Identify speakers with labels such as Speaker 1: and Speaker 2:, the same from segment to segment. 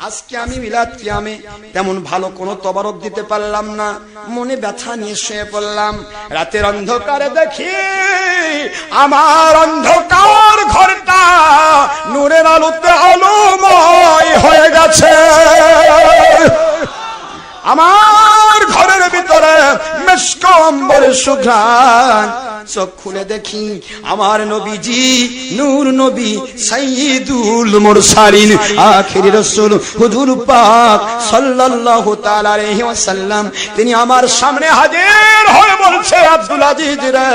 Speaker 1: আজকে আমি মিলাদ কিয়ামে তেমন ভালো কোনো তবারক দিতে পারলাম না, মনে ব্যথা নিয়ে শুয়ে পড়লাম। রাতের অন্ধকারে দেখি আমার অন্ধকার ঘরটা নূরের আলোতে আলোময় হয়ে গেছে। আমার ঘরের ভিতরে মিশক আম্বরের সুঘ্রাণ। চোখ খুলে দেখি আমার নবীজি নূর নবী সাইয়্যিদুল মুরসালিন আখিরি রাসূল হুজুর পাক সাল্লাল্লাহু তাআলা আলাইহি ওয়াসাল্লাম তিনি আমার সামনে হাজির হয়ে বলছে, আব্দুল আজিজ রে,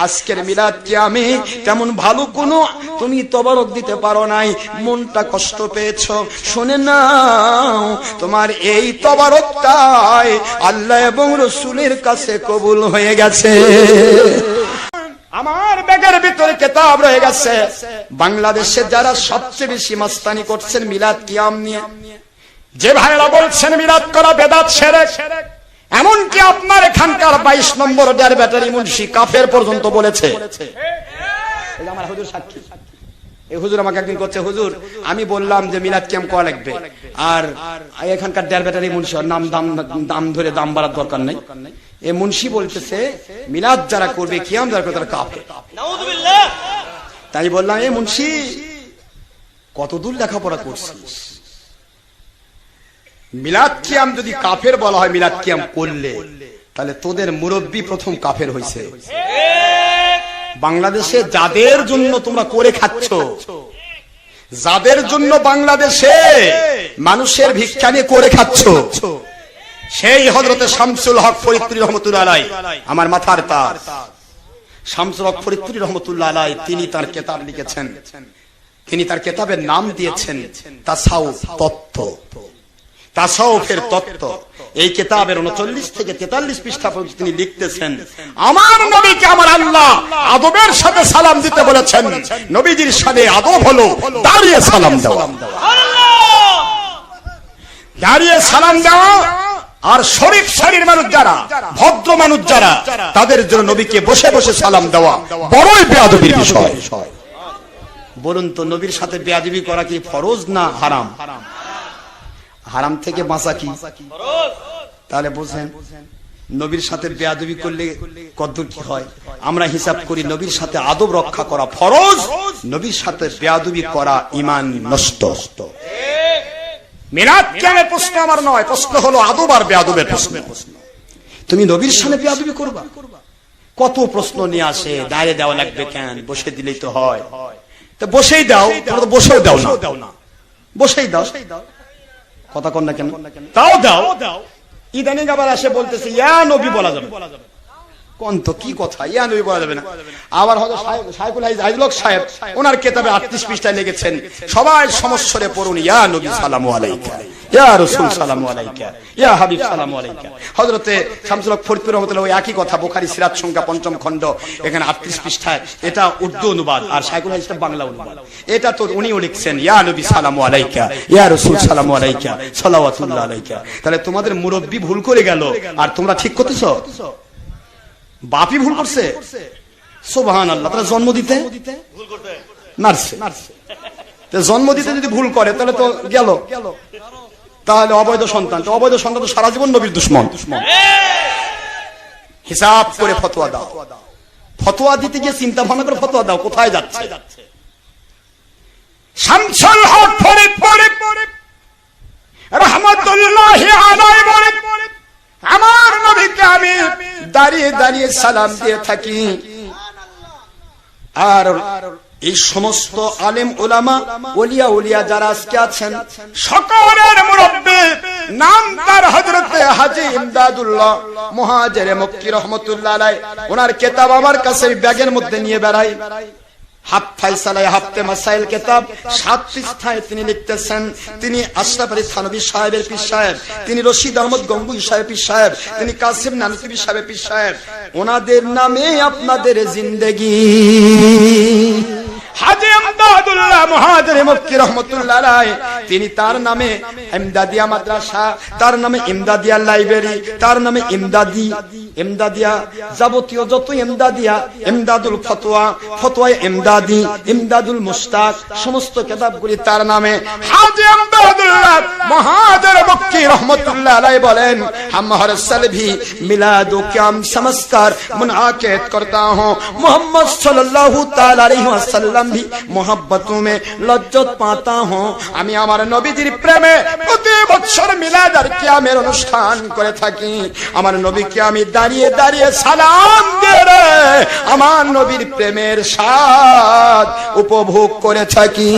Speaker 1: আজকের মিলাদ কিয়ামে তেমন ভালো কোনো তুমি তবারক দিতে পারো নাই, মনটা কষ্ট পেয়েছো, শুনে নাও তোমার এই তবারকটাই আল্লাহ এবং রাসূলের কাছে কবুল হয়ে গেছে। আমার ব্যাগের ভিতরে কিতাব রয়ে গেছে। বাংলাদেশে যারা সবচেয়ে বেশি মাস্তানি করছেন মিলাদ কিয়াম নিয়ে, যে ভাইরা বলছেন মিলাদ করা বেদাত শিরক, এমনকি আপনার এখানকার 22 নম্বর ডের ব্যাটারি মুন্সি কাফের পর্যন্ত বলেছে। এই আমার হুজুর সাক্ষী। এই হুজুর আমাকে একদিন করছে, হুজুর আমি বললাম যে মিলাদ কিয়াম করা লাগবে, আর এখানকার ডের ব্যাটারি মুন্সি নাম দাম ধরে দাম বাড়ার দরকার নাই, এই মুন্সি বলতেছে মিলাদ যারা করবে কিয়াম যারা করবে তারা কাফের। নাউযুবিল্লাহ। তাই বললাম, এই মুন্সি কতদূর লেখাপড়া করছিস? মিলাদ কিয়াম যদি কাফের বলা হয় মিলাদ কিয়াম করলে, তাহলে তোদের মুরব্বী প্রথম কাফের হয়েছে। বাংলাদেশে যাদের জন্য তোমরা করে খাচ্ছ, যাদের জন্য বাংলাদেশে মানুষের ভিক্ষা নিয়ে করে খাচ্ছ, সেই হযরতে শামসুল হক ফরিদপুরি রাহমাতুল্লাহ আলাইহি, আমার মাথার তাজ শামসুল হক ফরিদপুরি রাহমাতুল্লাহ আলাইহি, তিনি তার কিতাব লিখেছেন, তিনি তার কিতাবের নাম দিয়েছেন তাসাউফ তত্ত্ব, তাসাউফের তত্ত্ব। এই কিতাবের 39 থেকে 43 পৃষ্ঠা পর্যন্ত তিনি লিখতেছেন, আমার নবীকে আমার আল্লাহ আদবের সাথে সালাম দিতে বলেছেন। নবীজির সাথে আদব হলো দাঁড়িয়ে সালাম দেওয়া, দাঁড়িয়ে সালাম দেওয়া। আর শরীফ শরীর মানুষ যারা, ভদ্র মানুষ যারা, তাদের জন্য নবীকে বসে বসে সালাম দেওয়া বড়ই বেয়াদবির বিষয়। বলুন তো, নবীর সাথে বেয়াদবি করা কি ফরজ না হারাম? হারাম থেকে বাঁচা কি ফরজ? তাহলে বুঝেন নবীর সাথে বেয়াদবি করলে কতদূর কি হয়। আমরা হিসাব করি নবীর সাথে আদব রক্ষা করা ফরজ, নবীর সাথে বেয়াদবি করা ঈমান নষ্ট। মিলাদ কিয়ামের প্রশ্ন আমার নয়, প্রশ্ন হলো আদব আর বেয়াদবের প্রশ্ন। তুমি নবীর সামনে বেয়াদবি করবা? কত প্রশ্ন নিয়ে আসে, দাঁড়িয়ে দেওয়া লাগবে কেন, বসে দিলেই তো হয়। তো বসেই দাও, তোমরা তো বসেও দাও না, বসেই দাও, কথা কন না কেন, তাও দাও। ইদানিং আবার আসে বলতেছে ইয়া নবী বলা যাবে, কোন তো কি কথা, ইয়া নবী বলা যাবে না। আবার হযরত শাইখুল হাদিস সাহেব ওনার কিতাবে 38 পৃষ্ঠায় লিখেছেন, সবাই সমস্বরে পড়ুন ইয়া নবী সালামু আলাইকা, ইয়া রাসূল সালামু আলাইকা, ইয়া হাবিব সালামু আলাইকা। হযরতে শামসুল হক ফরিদপুরি রাহমাতুল্লাহ ওই একই কথা, বুখারী সিরাত সংখ্যা 5ম খণ্ড, এখানে 38 পৃষ্ঠায়, এটা উর্দু অনুবাদ, আর শাইখুল হাদিসটা বাংলা অনুবাদ। এটা তো উনিও লিখছেন ইয়া নবী সালামু আলাইকা, ইয়া রাসূল সালামু আলাইকা, সালাওয়াতুল্লাহ আলাইকা। তাহলে তোমাদের মুরব্বি ভুল করে গেল আর তোমরা ঠিক করতেছো? বাপই ভুল করছে, সুবহানাল্লাহ। তাহলে জন্ম দিতে ভুল করতে নার্সে, জন্ম দিতে যদি ভুল করে তাহলে তো গেল, তাহলে অবৈধ সন্তান, তো অবৈধ সন্তান তো সারা জীবন নবীর দুশমন। হিসাব করে ফতোয়া দাও, ফতোয়া দিতে গিয়ে চিন্তা ভাবনা করে ফতোয়া দাও, কোথায় যাচ্ছে। শামসুল হক ফরিদপুরি রাহমাতুল্লাহি আলাইহি, আমার নবীকে আমি দাঁড়িয়ে দাঁড়িয়ে সালাম দিয়ে থাকি। আর এই সমস্ত আলেম উলামা ওলিয়া উলিয়া যারা আজকে আছেন, সকলের মুরব্বি নাম তার হযরতে হাজী ইমদাদুল্লাহ মুহাজিরে মক্কি রাহমাতুল্লাহ আলাইহি। ওনার কিতাব আমার কাছে ব্যাগের মধ্যে নিয়ে বেড়াই, হাফ ফাইসালায় হাফতে মাসাইল কিতাব 7 পৃষ্ঠায় তিনি লিখতেছেন, তিনি আশরাফ আলী থানভী সাহেবের পীর সাহেব, তিনি রশিদ আহমদ গঙ্গুই সাহেব পীর সাহেব, তিনি কাসিম নানতুবি সাহেব পীর সাহেব। ওনাদের নামে আপনাদের জিন্দেগি। হাজী ইমদাদুল্লাহ মুহাজিরে মক্কি রাহমাতুল্লাহ আলাইহি, তিনি তার নামে ইমদাদিয়া মাদ্রাসা, তার নামে ইমদাদিয়া লাইব্রেরি, তার নামে ইমদাদিয়া যাবতীয় যত ইমদাদিয়া, ইমদাদুল ফতোয়া, ফতোয়া ইমদাদি, ইমদাদুল মুশতাক, সমস্ত কিতাবগুলি তার নামে। হাজী ইমদাদুল্লাহ रहमतुल्लाह अलैह बोलेन, हम हर साल भी मिलादो क्याम समझकर मुनाकिद करता हूँ। मोहम्मद सल्लल्लाहु ताला अलैहि वसल्लम भी मोहब्बतों में लज्जत पाता हूँ। আমি আমার নবীজির প্রেমে প্রতি বছর মিলাদ আর কিয়ামের অনুষ্ঠান করে থাকি। আমার নবীকে আমি দাঁড়িয়ে দাঁড়িয়ে সালাম দিয়ে আমার নবীর প্রেমের স্বাদ উপভোগ করে থাকি।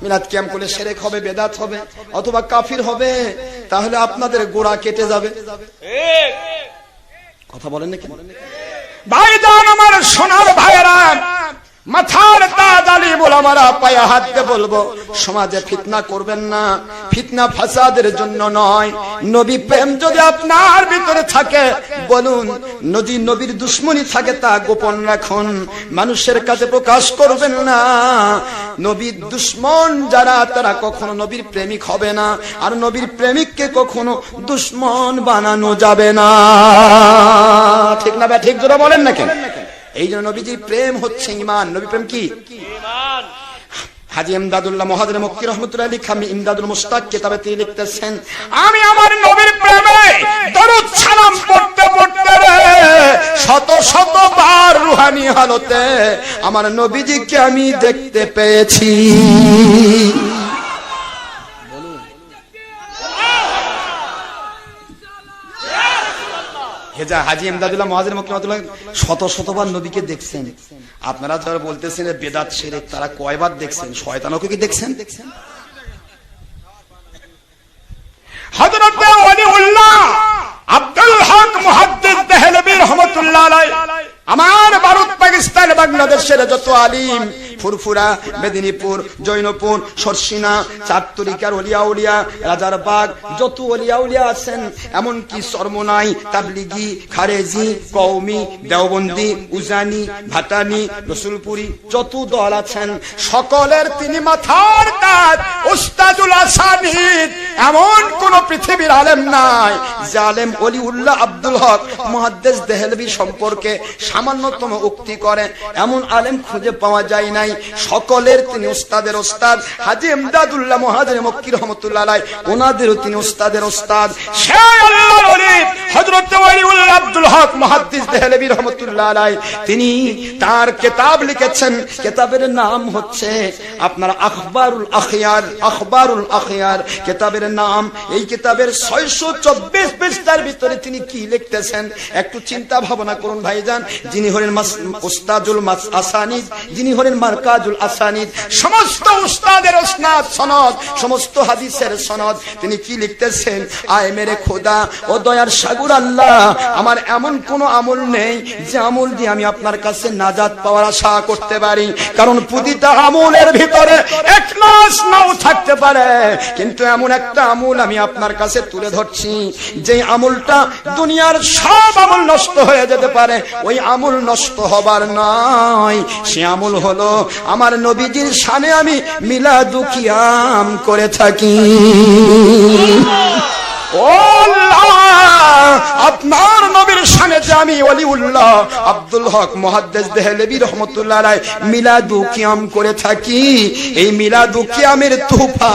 Speaker 1: মিলাদ কিয়াম করলে শিরক হবে, বেদাত হবে, অথবা কাফির হবে, তাহলে আপনাদের গোড়া কেটে যাবে। কথা বলেন নাকি ভাইজান? আমার সোনার ভাইয়েরা, মাথার তাজ আলিম ওলামারা পায়ে হাত দিয়ে বলবো, সমাজে ফিতনা করবেন না। ফিতনা ফাসাদের জন্য নয়। নবী প্রেম যদি আপনার ভিতরে থাকে, বলুন। যদি নবীর দুশ্মনী থাকে তা গোপন রাখুন, মানুষের কাছে প্রকাশ করবেন না। নবীর দুশ্মন যারা, তারা কখনো নবীর প্রেমিক হবে না। আর নবীর প্রেমিককে কখনো দুশ্মন বানানো যাবে না। ঠিক না? ঠিক জোরে বলেন না কেন? এই জন্য নবীজির প্রেম হচ্ছে ঈমান। নবী প্রেম কি? ঈমান। হাজী ইমদাদুল্লাহ মুহাজির মক্কি রহমাতুল্লাহ আলাইহি খামি ইমদাদুল মুশতাক কিতাবে তিনি লিখতেছেন, আমি আমার নবীর প্রেমে দরুদ সালাম পড়তে পড়তে শত শত বার রূহানি হালতে আমার নবীজিকে আমি দেখতে পেয়েছি। হাজী ইমদাদুল্লাহ মুহাজির মক্কি রহমাতুল্লাহ শত শতবার নবীকে দেখছেন। আপনারা যারা বলতেছেন বেদাত শিরক, তারা কয়বার দেখছেন? শয়তানকে কি দেখছেন? হযরত ওলিউল্লাহ আব্দুল হক মুহাদ্দিস দেহলভী রাহমাতুল্লাহ আলাইহি, আমার ভারত পাকিস্তান বাংলাদেশের যত আলিম, ফুরফুরা, মেদিনীপুর, জৈনপুর, সরসিনা, চারতরিকার ওলিয়া উলিয়া, রাজারবাগ যত ওলিয়া উলিয়া আছেন, এমনকি চরমনাই, তাবলিগি, খারেজি, কওমি, দেওবন্দি, উজানি, ভাটানি, রসুলপুরি যত দল আছেন, সকলের তিনি মাথার তাজ উস্তাদুল আসানিদ। এমন কোন পৃথিবীর আলেম নাই যে আলেম ওলিউল্লাহ আব্দুল হক মুহাদ্দিস দেহলভী সম্পর্কে সামান্যতম উক্তি করে, এমন আলেম খুঁজে পাওয়া যায় নাই। সকলের তিনি উস্তাদের উস্তাদ। হাজী ইমদাদুল্লাহ মুহাজির মক্কি রহমাতুল্লাহ আলাইহি, ওনাদেরও তিনি উস্তাদের উস্তাদ। সেই আল্লাহর ওলি হযরত ওলিউল্লাহ আব্দুল হক মুহাদ্দিস দেহলভী রহমাতুল্লাহ আলাইহি, তিনি তার কিতাব লিখেছেন। কিতাবের নাম হচ্ছে আপনার আখবারুল আখিয়ার। আখবারুল আখিয়ার কিতাবের নাম। এই কিতাবের 624 পৃষ্ঠার ভিতরে তিনি কি লিখতেছেন একটু চিন্তা ভাবনা করুন ভাইজান। যিনি হলেন উস্তাদুল আসানিদ, যিনি হলেন মারকাজুল আসানিদ, সমস্ত উস্তাদের উসনাদ সনদ, সমস্ত হাদিসের সনদ, তিনি কি লিখতেছেন? আয় মেরে খোদা ও দয়ার সাগর আল্লাহ, আমার এমন কোন আমল নেই যে আমল দিয়ে আমি আপনার কাছে নাজাত পাওয়ার আশা করতে পারি। কারণ প্রতিটা আমলের ভিতরে ইখলাস নাও থাকতে পারে, কিন্তু এমন একটা আমল আমি আপনার কাছে তুলে ধরছি যে আমলটা দুনিয়ার সব আমল নষ্ট হয়ে যেতে পারে, ওই আমল নষ্ট হবার নয়। সে আমল হলো আমার নবীজির শানে আমি মিলাদু কিয়াম করে থাকি। ও আল্লাহ, আপনার নবীর শানে যে আমি ওলিউল্লাহ আব্দুল হক মুহাদ্দিস দেহলভী রাহমাতুল্লাহ আলাইহি মিলাদু কিয়াম করে থাকি, এই মিলাদু কিয়ামের তোহফা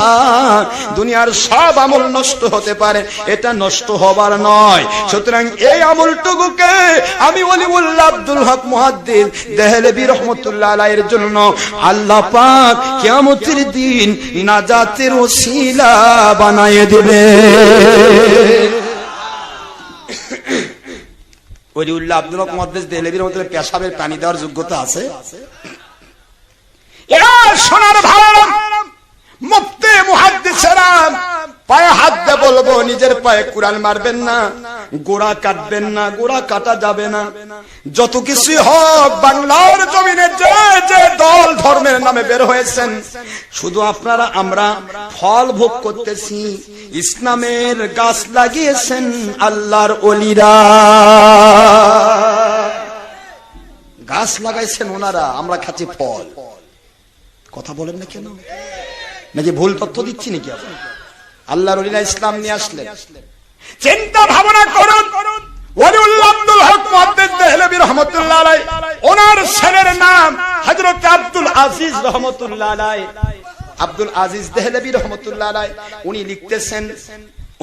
Speaker 1: দুনিয়ার সব আমল নষ্ট হতে পারে, এটা নষ্ট হবার নয়। সুতরাং এই আমলটুকুকে আমি ওলিউল্লাহ আব্দুল হক মুহাদ্দিস দেহলভী রাহমাতুল্লাহ আলাইহির জন্য আল্লাহ পাক কিয়ামতের দিন নাজাতের ওসিলা বানায়ে দিবে। ওলিউল্লাহ আব্দুল হক মুহাদ্দিস দেহলভীর মধ্যে পেশাবের পানি দেওয়ার যোগ্যতা আছে? এরা সোনার ভাইরা, মুফতি মুহাদ্দিসেরা, পায়ে হাত দিয়ে বলবো, নিজের পায়ে কুড়াল মারবেন না, গোড়া কাটবেন না, গোড়া কাটা যাবে না। যত কিছু হোক, বাংলার জমিনে যে যে দল ধর্মের নামে বের হয়েছেন, শুধু আপনারা আমরা ফল ভোগ করতেছি। ইসলামের গাছ লাগিয়েছেন আল্লাহর ওলিরা, গাছ লাগাইছেন ওনারা, আমরা খাচ্ছি ফল। কথা বলেন না কেন? নাকি ভুল তথ্য দিচ্ছি নাকি? আপনি আল্লাহর ওলিরা ইসলাম নিয়ে আসলেন। চিন্তা ভাবনা করুন। ওলিউল্লাহ আব্দুল হক মুহাদ্দিস দেহলভী রাহমাতুল্লাহ আলাইহি, ওনার ছেলের নাম হযরত আব্দুল আজিজ রাহমাতুল্লাহ আলাইহি। আব্দুল আজিজ দেহলভী রহমতুল্লাহ আলাইহি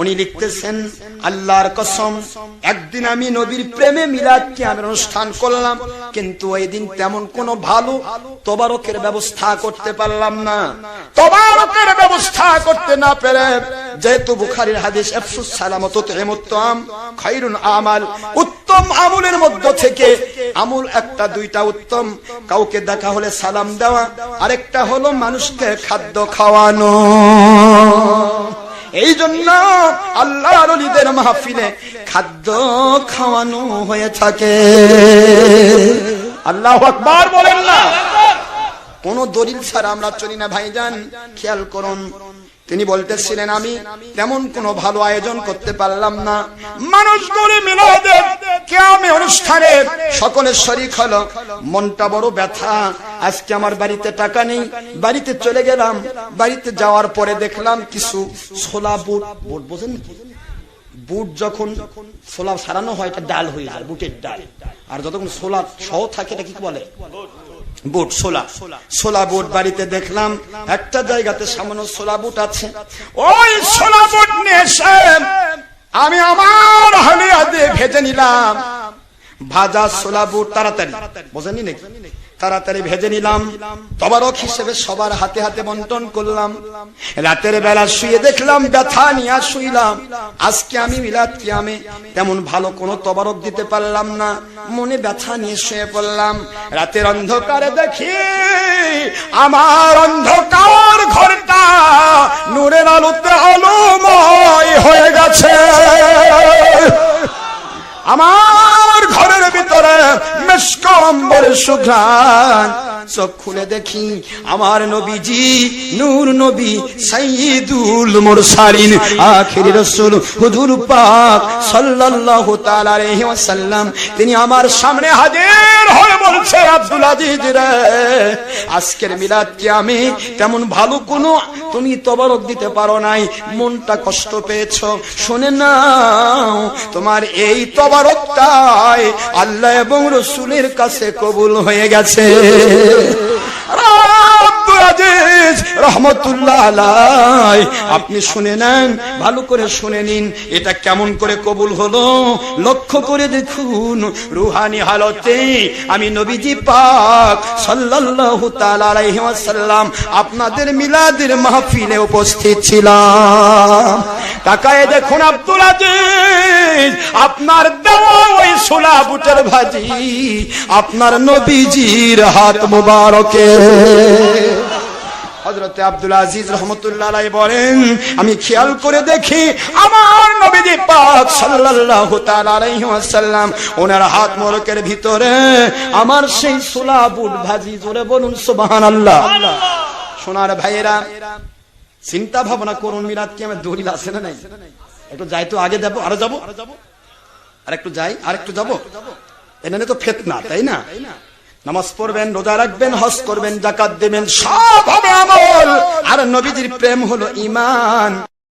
Speaker 1: উনি লিখতেছেন আল্লাহর কসম, একদিন আমি নবীর প্রেমে মিলাদ কিয়ামের অনুষ্ঠান করলাম, কিন্তু ওই দিন তেমন কোনো ভালো তবারকের ব্যবস্থা করতে পারলাম না। তবারকের ব্যবস্থা করতে না পেরে, যেহেতু বুখারীর হাদিস আফসুস সালামত তুইমুত তাম খায়রুন আমাল, উত্তম আমলের মধ্য থেকে আমল একটা দুইটা উত্তম, কাউকে দেখা হলে সালাম দেওয়া, আরেকটা হলো মানুষকে খাদ্য খাওয়ানো। এই জন্য আল্লাহর ওলিদের মাহফিলে খাদ্য খাওয়ানো হয়ে থাকে। আল্লাহু আকবার বলেন না। কোন দলিল ছাড়া আমরা চলি না ভাইজান, খেয়াল করুন। তিনি বলতেছিলেন আমি তেমন কোনো ভালো আয়োজন করতে পারলাম না, মানুষগুলি মিলাদে কিয়ামে অনুষ্ঠানে সকলে শরীক হলো, মনটা বড় ব্যথা। আজকে আমার বাড়িতে টাকা নেই, বাড়িতে চলে গেলাম, বাড়িতে যাওয়ার পরে দেখলাম কিছু ছোলা বুট, বুট বোঝেন, বুট যখন ছোলা সারানো হয় এটা ডাল হয়ে যায়, বুটের ডাল। আর যতক্ষণ ছোলা সহ থাকে এটা কি বলে? বুট, ছোলা বুট। বাড়িতে দেখলাম একটা জায়গাতে সামান্য ছোলা বুট আছে, ওই ছোলা বুট নিয়ে এসে আমি আমার হালিয়া দিয়ে ভেজে নিলাম। ভাজা ছোলা বুট তাড়াতাড়ি, বোঝেনি নাকি, তাড়াতাড়ি ভেজে নিলাম, তবারক হিসেবে সবার হাতে হাতে বন্টন করলাম। রাতের বেলা শুয়ে দেখলাম ব্যথা নিয়ে শুইলাম। আজকে আমি মিলাদ কিয়ামে তেমন ভালো কোনো তবারক দিতে পারলাম না, মনে ব্যথা নিয়ে শুয়ে পড়লাম। রাতের অন্ধকারে দেখি আমার অন্ধকার ঘরটা নূরের আলোতে আলোময় হয়ে গেছে। আমার ঘরের ভিতরে মিশক আম্বরের সুঘ্রাণ। চোখ খুলে দেখি আমার নবীজি, নূর নবী, সাইয়্যিদুল মুরসালিন, আখির রাসূল হুজুর পাক সাল্লাল্লাহু তাআলা আলাইহি ওয়াসাল্লাম, তিনি আমার সামনে হাজির হয়ে বলছে, আব্দুল আজিজ রে, আজকের মিলাদ কিয়ামে তেমন ভালো কোনো তুমি তবারক দিতে পারো নাই, মনটা কষ্ট পেয়েছো, শুনে নাও তোমার এই তবারকটাই আল্লাহ এবং রাসূলের কাছে কবুল হয়ে গেছে। আব্দুল আজিজ রহমতুল্লাহ আলাইহি, আপনি শুনে নেন, ভালো করে শুনে নিন, এটা কেমন করে কবুল হলো লক্ষ্য করে দেখুন। রুহানি হালতে আমি নবীজি পাক সাল্লাল্লাহু তাআলা আলাইহি ওয়াসাল্লাম আপনাদের মিলাদের মাহফিলে উপস্থিত ছিলাম। তাকায় দেখুন আব্দুল আজিজ, আপনার দেওয়া ওই ছোলা বুটের ভাজি আপনার নবীজির হাত মুবারকে। হযরত আব্দুল আজিজ রহমতুল্লাহ আলাইহি বলেন, আমি খেয়াল করে দেখি আমার নবীজি পাক সাল্লাল্লাহু তাআলা আলাইহি ওয়াসাল্লাম ওনার হাত মোবারকের ভিতরে আমার সেই ছোলা বুট ভাজি, জোরে বলুন সুবহানাল্লাহ। সোনার ভাইয়েরা, চিন্তা ভাবনা করুন, মিলাদ কিয়ামে দলিল আছে না নাই? একটু যাই তো, আগে যাবো, আরো যাবো, আর একটু যাই, আর একটু যাবো, এখানে তো ফিতনা, তাই না? নামাজ পড়বেন, রোজা রাখবেন, হজ করবেন, যাকাত দেবেন, সব হবে আমল। আর নবীজির প্রেম হলো ঈমান।